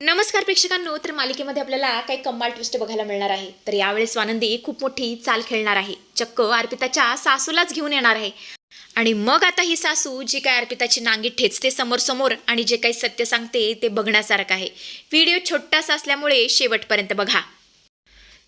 नमस्कार प्रेक्षकांनो, तर मालिकेमध्ये आपल्याला काही कमाल ट्विस्ट बघायला मिळणार आहे. तर यावेळेस स्वानंदी खूप मोठी चाल खेळणार आहे. चक्क अर्पिताच्या सासूलाच घेऊन येणार आहे. आणि मग आता ही सासू जी काय अर्पिताची नांगी ठेचते समोर समोर आणि जे काही सत्य सांगते ते बघण्यासारखं आहे. व्हिडिओ छोटासा असल्यामुळे शेवटपर्यंत बघा.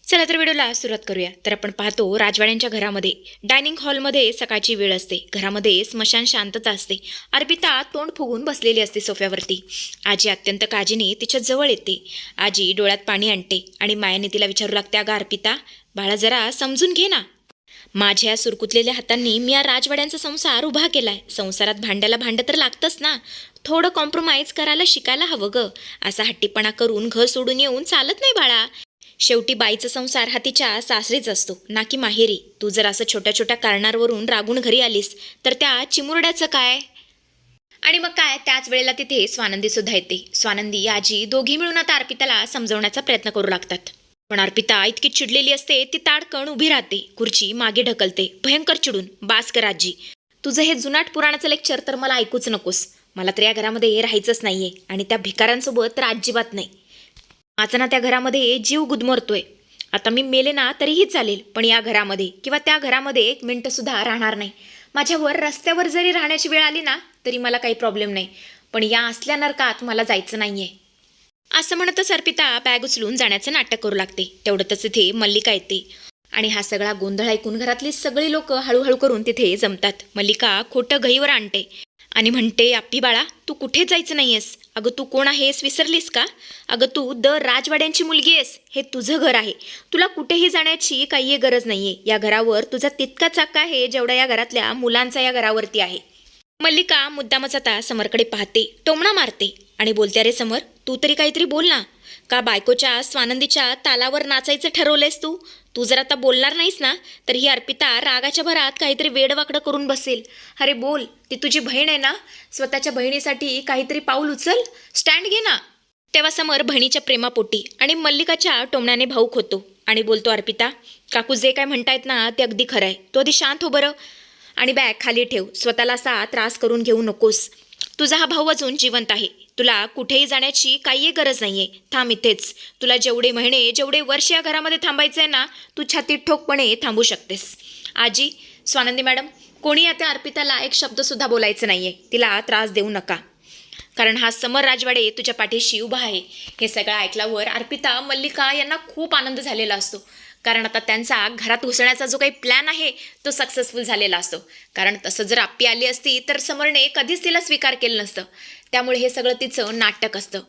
चला तर व्हिडिओला सुरुवात करूया. तर आपण पाहतो राजवाड्यांच्या घरामध्ये डायनिंग हॉलमध्ये सकाळची वेळ असते. घरामध्ये स्मशान शांतता असते. अर्पिता तोंड फुगून बसलेली असते सोफ्यावरती. आजी अत्यंत काळजीने तिच्या जवळ येते. आजी डोळ्यात पाणी आणते आणि मायाने तिला विचारू लागते, अगं अर्पिता, बाळा जरा समजून घे ना. माझ्या सुरकुतलेल्या हातांनी मी या राजवाड्यांचा संसार उभा केलाय. संसारात भांड्याला भांडं तर लागतंच ना. थोडं कॉम्प्रोमाइज करायला शिकायला हवं ग. असा हट्टीपणा करून घर सोडून येऊन चालत नाही बाळा. शेवटी बाईचा संसार हा तिच्या सासरीच असतो ना की माहेरी. तू जर असं छोट्या छोट्या कारणांवरून रागून घरी आलीस तर त्या चिमुरड्याचं काय? आणि मग काय, त्याच वेळेला तिथे स्वानंदी सुद्धा येते. स्वानंदी आजी दोघी मिळून आता अर्पिताला समजवण्याचा प्रयत्न करू लागतात. पण अर्पिता इतकी चिडलेली असते, ती ताडकन उभी राहते, खुर्ची मागे ढकलते, भयंकर चिडून. बास कर आजी, तुझं हे जुनाट पुराणाचं लेक्चर तर मला ऐकूच नकोस. मला तर या घरामध्ये राहायचंच नाहीये आणि त्या भिकाऱ्यांसोबत तर अजिबात नाही. माझा ना त्या घरामध्ये जीव गुदमरतोय. आता मी मेले ना तरीही चालेल, पण या घरामध्ये किंवा त्या घरामध्ये एक मिनिटसुद्धा राहणार नाही. माझ्यावर रस्त्यावर जरी राहण्याची वेळ आली ना तरी मला काही प्रॉब्लेम नाही, पण या असल्या नरकात मला जायचं नाहीये. असं म्हणतच अर्पिता बॅग उचलून जाण्याचं नाटक करू लागते. तेवढ्यातच इथे मल्लिका येते आणि हा सगळा गोंधळ ऐकून घरातली सगळी लोक हळूहळू करून तिथे जमतात. मल्लिका खोटं घईवर आणते आणि म्हणते, आप्पी बाळा, तू कुठे जायचं नाहीयेस. अगं तू कोण आहेस विसरलीस का? अगं तू राजवाड्यांची मुलगी आहेस. हे तुझं घर आहे. तुला कुठेही जाण्याची काही गरज नाहीये. या घरावर तुझा तितकाच हक्क आहे जेवढा या घरातल्या मुलांचा या घरावरती आहे. मल्लिका मुद्दामच आता समरकडे पाहते, टोमणा मारते आणि बोलते, अरे समर, तू तरी काहीतरी बोल ना. का बायकोच्या स्वानंदीच्या तालावर नाचायचं ठरवलंयस तू? तू जर आता बोलणार नाहीस ना तर ही अर्पिता रागाच्या भरात काहीतरी वेडवाकडं करून बसेल. अरे बोल, ती तुझी बहीण आहे ना. स्वतःच्या बहिणीसाठी काहीतरी पाऊल उचल, स्टँड घे ना. तेव्हा समर बहिणीच्या प्रेमापोटी आणि मल्लिकाच्या टोमण्याने भाऊक होतो आणि बोलतो, अर्पिता काकू जे काय म्हणतायत ना ते अगदी खरं आहे. तू आधी शांत हो बरं आणि बॅग खाली ठेव. स्वतःला असा त्रास करून घेऊ नकोस. तुझा हा भाऊ अजून जिवंत आहे. तुला कुठेही जाण्याची काही गरज नाहीये. थांब इथेच. तुला जेवढे महिने जेवढे वर्ष या घरामध्ये थांबायचं आहे ना, तू छातीत ठोकपणे थांबू शकतेस. आजी, स्वानंदी मॅडम, कोणी आता अर्पिताला एक शब्दसुद्धा बोलायचं नाहीये. तिला त्रास देऊ नका, कारण हा समर राजवाडे तुझ्या पाठीशी उभा आहे. हे सगळं ऐकल्यावर अर्पिता, मल्लिका यांना खूप आनंद झालेला असतो. कारण आता त्यांचा घरात घुसण्याचा जो काही प्लॅन आहे तो सक्सेसफुल झालेला असतो. कारण तसं जर आप्पी आली असती तर समरने कधीच तिला स्वीकार केलं नसतं. त्यामुळे हे सगळं तिचं नाटक असतं.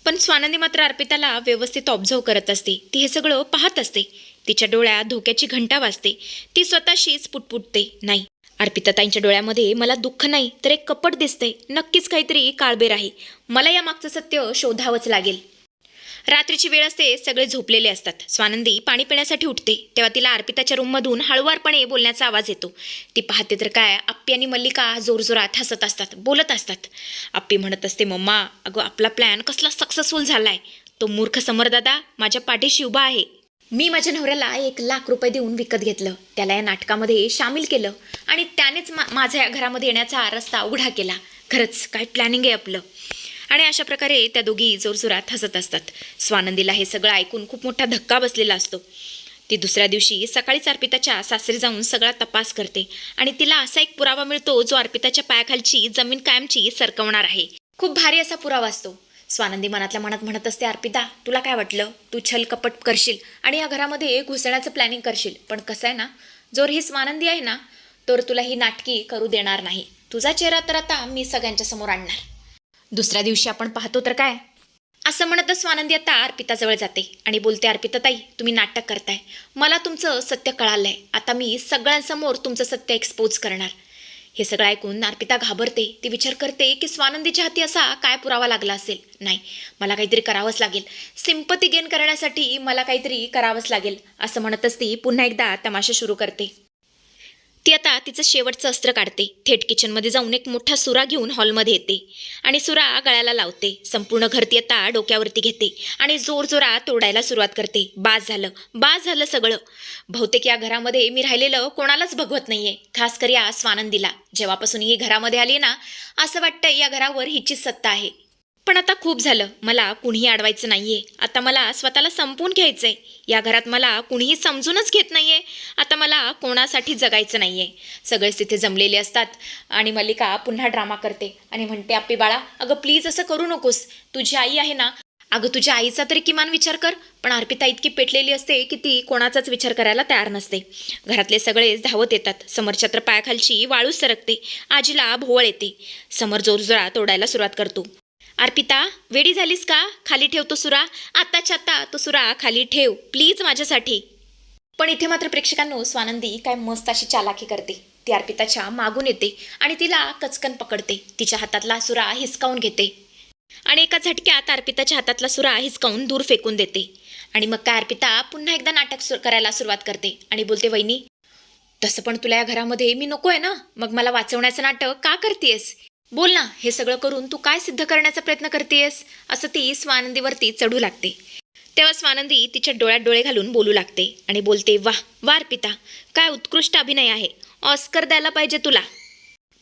पण स्वानंदी मात्र अर्पिताला व्यवस्थित ऑब्झर्व करत असते. ती हे सगळं पाहत असते. तिच्या डोळ्यात धोक्याची घंटा वाजते. ती स्वतःशीच पुटपुटते, नाही, अर्पिताताईंच्या डोळ्यामध्ये मला दुःख नाही तर एक कपट दिसते. नक्कीच काहीतरी काळबेर आहे. मला या मागचं सत्य शोधावंच लागेल. रात्रीची वेळ असते, सगळे झोपलेले असतात. स्वानंदी पाणी पिण्यासाठी उठते तेव्हा तिला अर्पिताच्या रूममधून हळुवारपणे बोलण्याचा आवाज येतो. ती पाहते तर काय, आप्पी आणि मल्लिका जोरजोरात हसत असतात, बोलत असतात. आप्पी म्हणत असते, मम्मा, अगं आपला प्लॅन कसला सक्सेसफुल झालाय. तो मूर्ख समरदादा माझ्या पाठीशी उभा आहे. मी माझ्या नवऱ्याला 1,00,000 रुपये देऊन विकत घेतलं, त्याला या नाटकामध्ये सामील केलं आणि त्यानेच माझ्या घरामध्ये येण्याचा रस्ता उघडा केला. खरंच काय प्लॅनिंग आहे आपलं. आणि अशा प्रकारे त्या दोघी जोरजोरात हसत असतात. स्वानंदीला हे सगळं ऐकून खूप मोठा धक्का बसलेला असतो. ती दुसऱ्या दिवशी सकाळीच अर्पिताच्या सासरी जाऊन सगळा तपास करते आणि तिला असा एक पुरावा मिळतो जो अर्पिताच्या पायाखालची जमीन कायमची सरकवणार आहे. खूप भारी असा पुरावा असतो. स्वानंदी मनातल्या मनात म्हणत असते, अर्पिता, तुला काय वाटलं, तू छल कपट करशील आणि या घरामध्ये घुसण्याचं प्लॅनिंग करशील, पण कसं आहे ना, जोर ही स्वानंदी आहे ना तर तुला ही नाटकी करू देणार नाही. तुझा चेहरा तर आता मी सगळ्यांच्या समोर आणणार. दुसऱ्या दिवशी आपण पाहतो तर काय, असं म्हणतच स्वानंदी आता अर्पिताजवळ जाते आणि बोलते, अर्पिताताई, तुम्ही नाटक करताय. मला तुमचं सत्य कळालंय. आता मी सगळ्यांसमोर तुमचं सत्य एक्सपोज करणार. हे सगळं ऐकून अर्पिता घाबरते. ती विचार करते की स्वानंदीच्या हाती असा काय पुरावा लागला असेल. नाही, मला काहीतरी करावंच लागेल. सिंपती गेन करण्यासाठी मला काहीतरी करावंच लागेल. असं म्हणतच ती पुन्हा एकदा तमाशा सुरू करते. ती आता तिचं शेवटचं अस्त्र काढते. थेट किचनमध्ये जाऊन एक मोठा सुरा घेऊन हॉलमध्ये येते आणि सुरा गळ्याला लावते. संपूर्ण घर ती आता डोक्यावरती घेते आणि जोरजोरात तोडायला सुरुवात करते. बास झालं, बास झालं सगळं. बहुतेक या घरामध्ये मी राहिलेलं कोणालाच बघवत नाहीये, खास कर या स्वानंदीला. जेव्हापासून ही घरामध्ये आली ना, असं वाटतं या घरावर हिचीच सत्ता आहे. पण आता खूप झालं, मला कुणीही अडवायचं नाहीये. आता मला स्वतःला संपवून घ्यायचंय. या घरात मला कुणीही समजूनच घेत नाहीये. आता मला कोणासाठी जगायचं नाहीये. सगळेच तिथे जमलेले असतात आणि मल्लिका पुन्हा ड्रामा करते आणि म्हणते, "आप्पी बाळा, अगं प्लीज असं करू नकोस. तुझी आई आहे ना, अगं तुझ्या आईचा तरी किमान विचार कर." पण अर्पिता इतकी पेटलेली असते की ती कोणाचाच विचार करायला तयार नसते. घरातले सगळेच धावत येतात. समरच्या तर पायाखालची वाळूच सरकते. आजीला भोवळ येते. समर जोरजोरात ओरडायला सुरुवात करतो. "अर्पिता, वेडी झालीस का? खाली ठेव तो सुरा. आत्ताच्या आत्ता तो सुरा खाली ठेव प्लीज माझ्यासाठी." पण इथे मात्र प्रेक्षकांनो, स्वानंदी काय मस्त अशी चालाकी करते. ती अर्पिताच्या मागून येते आणि तिला कचकन पकडते. तिच्या हातातला सुरा हिसकावून घेते आणि एका झटक्यात अर्पिताच्या हातातला सुरा हिसकावून दूर फेकून देते. आणि मग काय अर्पिता पुन्हा एकदा नाटक करायला सुरुवात करते आणि बोलते, "वहिनी, तसं पण तुला या घरामध्ये मी नको आहे ना, मग मला वाचवण्याचं नाटक का करतेयस? बोल ना, हे सगळं करून तू काय सिद्ध करण्याचा प्रयत्न करतेयस?" असं ती स्वानंदीवरती चढू लागते. तेव्हा स्वानंदी तिच्या डोळ्यात डोळे घालून बोलू लागते आणि बोलते, "वाह वाह अर्पिता, काय उत्कृष्ट अभिनय आहे. ऑस्कर द्यायला पाहिजे तुला.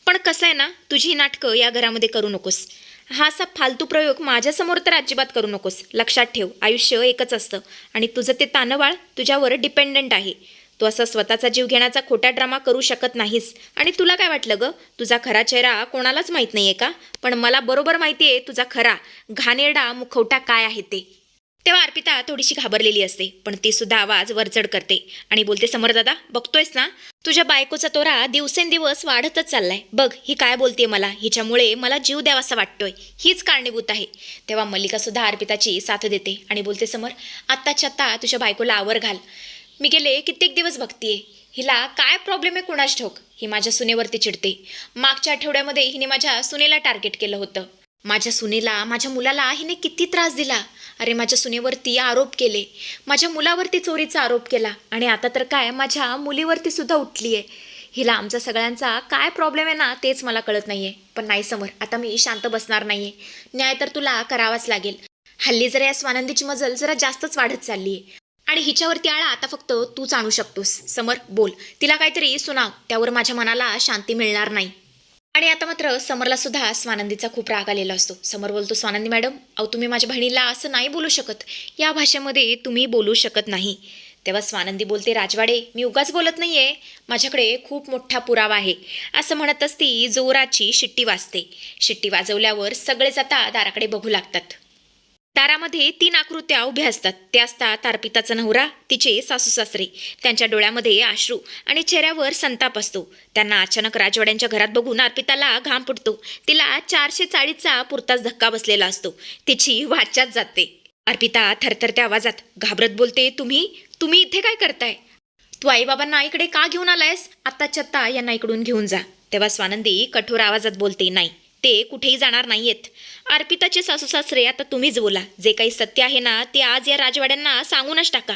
पण कसं आहे ना, तुझी ही नाटकं या घरामध्ये करू नकोस. हा असा फालतू प्रयोग माझ्यासमोर तर अजिबात करू नकोस. लक्षात ठेव, आयुष्य एकच असतं आणि तुझं ते तानवाळ तुझ्यावर डिपेंडंट आहे. तू असा स्वतःचा जीव घेण्याचा खोटा ड्रामा करू शकत नाहीस. आणि तुला काय वाटलं गं, तुझा खरा चेहरा कोणालाच माहीत नाही आहे का? पण मला बरोबर माहिती आहे तुझा खरा घाणेरडा मुखवटा काय आहे ते." तेव्हा अर्पिता थोडीशी घाबरलेली असते, पण ती सुद्धा आवाज वरचढ करते आणि बोलते, "समरदादा, बघतोयस ना, तुझ्या बायकोचा तोरा दिवसेंदिवस वाढतच चाललाय. बघ ही काय बोलते मला, हिच्यामुळे मला जीव द्यावासा वाटतोय. हीच कारणीभूत आहे." तेव्हा मल्लिका सुद्धा अर्पिताची साथ देते आणि बोलते, "समर, आत्ताच्या आत्ता तुझ्या बायकोला आवर घाल. मी गेले कित्येक दिवस बघतीये. हिला काय प्रॉब्लेम आहे कुणास ठाऊक. ही माझ्या सुनेवरती चिडते. मागच्या आठवड्यामध्ये हिने माझ्या सुनेला टार्गेट केलं होतं. माझ्या सुनेला, माझ्या मुलाला हिने किती त्रास दिला. अरे माझ्या सुनेवरती आरोप केले, माझ्या मुलावरती चोरीचा आरोप केला आणि आता तर काय माझ्या मुलीवरती सुद्धा उठली आहे. हिला आमच्या सगळ्यांचा काय प्रॉब्लेम आहे ना, तेच मला कळत नाही आहे. पण नाही समर, आता मी शांत बसणार नाही आहे. न्याय तर तुला करावाच लागेल. हल्ली जरा या स्वानंदीची मजल जरा जास्तच वाढत चालली आहे आणि हिच्यावरती आळा आता फक्त तूच आणू शकतोस. समर बोल, तिला काहीतरी सुनाव, त्यावर माझ्या मनाला शांती मिळणार नाही." आणि आता मात्र समरला सुद्धा स्वानंदीचा खूप राग आलेला असतो. समर बोलतो, "स्वानंदी मॅडम, अहो तुम्ही माझ्या बहिणीला असं नाही बोलू शकत. या भाषेमध्ये तुम्ही बोलू शकत नाही." तेव्हा स्वानंदी बोलते, "राजवाडे, मी उगाच बोलत नाहीये. माझ्याकडे खूप मोठा पुरावा आहे." असं म्हणतच ती जोराची शिट्टी वाजते. शिट्टी वाजवल्यावर सगळेच आता दाराकडे बघू लागतात. दारामध्ये 3 आकृत्या उभ्या असतात. ते असतात अर्पिताचा नवरा, तिचे सासू सासरे. त्यांच्या डोळ्यामध्ये अश्रू आणि चेहऱ्यावर संताप असतो. त्यांना अचानक राजवाड्यांच्या घरात बघून अर्पिताला घाम फुटतो. तिला 440चा पुरताच धक्का बसलेला असतो. तिची वाचाच जाते. अर्पिता थरथरत्या आवाजात घाबरत बोलते, तुम्ही इथे काय करताय? तू आईबाबांना इकडे का घेऊन आलायस? आत्ताच्या आत्ता यांना इकडून घेऊन जा." तेव्हा स्वानंदी कठोर आवाजात बोलते, "नाही, ते कुठेही जाणार नाहीयेत. अर्पिताचे सासू सासरे, आता तुम्हीच बोला. जे काही सत्य आहे ना, ते आज या राजवाड्यांना सांगूनच टाका.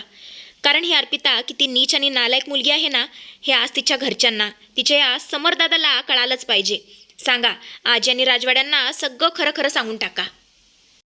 कारण ही अर्पिता किती नीच आणि नालायक मुलगी आहे ना, हे आज तिच्या घरच्यांना, तिच्या या समरदादाला कळालंच पाहिजे. सांगा, आजी आणि राजवाड्यांना सगळं खरं खरं सांगून टाका."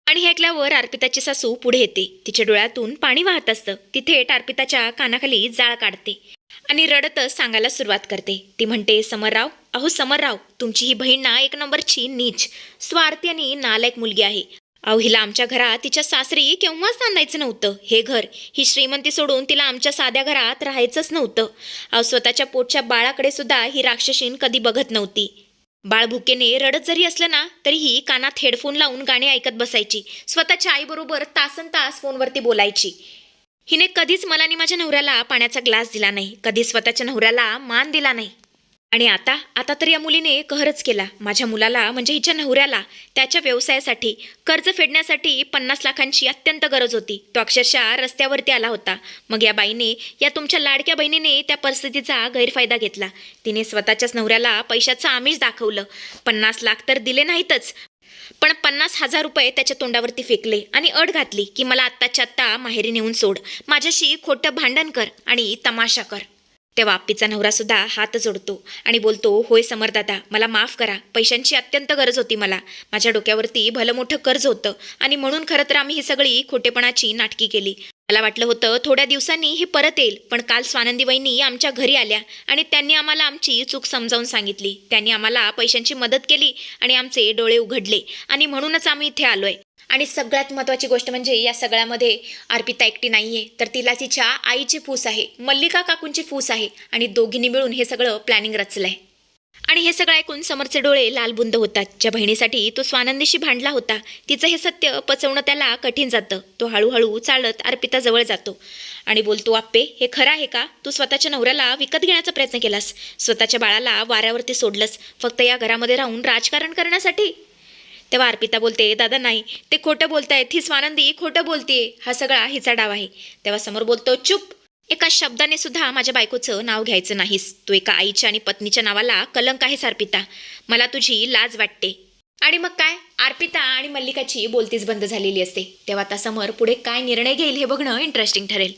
आणि हे ऐकल्यावर अर्पिताची सासू पुढे येते. तिच्या डोळ्यातून पाणी वाहत असतं. ती थेट अर्पिताच्या कानाखाली जाळ काढते आणि रडतच सांगायला सुरुवात करते. ती म्हणते, "समरराव, अहो समरराव, तुमची ही बहीण ना एक नंबरची नीच, स्वार्थी आणि नालायक मुलगी आहे. अहो हिला आमच्या घरात तिच्या सासरी केव्हाच नांदायचं नव्हतं. हे घर, ही श्रीमंती सोडून तिला आमच्या साध्या घरात राहायचंच नव्हतं. अहो स्वतःच्या पोटच्या बाळाकडे सुद्धा ही राक्षसीन कधी बघत नव्हती. बाळ भुकेने रडत जरी असलं ना, तरीही कानात हेडफोन लावून गाणी ऐकत बसायची. स्वतःच्या आईबरोबर तासन तास फोनवरती बोलायची. हिने कधीच मला आणि माझ्या नवऱ्याला पाण्याचा ग्लास दिला नाही. कधी स्वतःच्या नवऱ्याला मान दिला नाही. आणि आता तर या मुलीने कहरच केला. माझ्या मुलाला म्हणजे हिच्या नवऱ्याला त्याच्या व्यवसायासाठी कर्ज फेडण्यासाठी 50 लाखांची अत्यंत गरज होती. तो अक्षरशः रस्त्यावरती आला होता. मग या बाईने, या तुमच्या लाडक्या बहिणीने त्या परिस्थितीचा गैरफायदा घेतला. तिने स्वतःच्याच नवऱ्याला पैशाचं आमिष दाखवलं. 50 लाख तर दिले नाहीतच, पण 50,000 रुपये त्याच्या तोंडावरती फेकले आणि अट घातली की मला आत्ताच्या आत्ता माहेरी नेऊन सोड, माझ्याशी खोटं भांडण कर आणि तमाशा कर. तेव्हा आप्पीचा नवरासुद्धा हात जोडतो आणि बोलतो, "होय समरदादा, मला माफ करा. पैशांची अत्यंत गरज होती मला. माझ्या डोक्यावरती भलं मोठं कर्ज होतं आणि म्हणून खरं तर आम्ही ही सगळी खोटेपणाची नाटकी केली. मला वाटलं होतं थोड्या दिवसांनी हे परत येईल, पण काल स्वानंदी वहिनी आमच्या घरी आल्या आणि त्यांनी आम्हाला आमची चूक समजावून सांगितली. त्यांनी आम्हाला पैशांची मदत केली आणि आमचे डोळे उघडले आणि म्हणूनच आम्ही इथे आलोय. आणि सगळ्यात महत्त्वाची गोष्ट म्हणजे या सगळ्यामध्ये अर्पिता एकटी नाहीये, तर तिला तिच्या आईची फूस आहे, मल्लिका काकूंची फूस आहे आणि दोघींनी मिळून हे सगळं प्लॅनिंग रचलंय. आणि हे सगळं ऐकून समरचे डोळे लालबुंद होतात. ज्या बहिणीसाठी तो स्वानंदीशी भांडला होता, तिचं हे सत्य पचवणं त्याला कठीण जातं. तो हळूहळू चालत अर्पिताजवळ जातो आणि बोलतो, आप्पे, हे खरं आहे का? तू स्वतःच्या नवऱ्याला विकत घेण्याचा प्रयत्न केलास, स्वतःच्या बाळाला वाऱ्यावरती सोडलंस, फक्त या घरामध्ये राहून राजकारण करण्यासाठी? तेव्हा अर्पिता बोलते, दादा नाही, ते खोटं बोलतायत, ही स्वानंदी खोटं बोलतेय, हा सगळा हिचा डाव आहे. तेव्हा समोर बोलतो, चुप, एका शब्दाने सुद्धा माझ्या बायकोचं नाव घ्यायचं नाहीस. तू एका आईच्या आणि पत्नीच्या नावाला कलंक आहेस अर्पिता. मला तुझी लाज वाटते. आणि मग काय, अर्पिता आणि मल्लिकाची बोलतीच बंद झालेली असते. तेव्हा आता समोर पुढे काय निर्णय घेईल हे बघणं इंटरेस्टिंग ठरेल.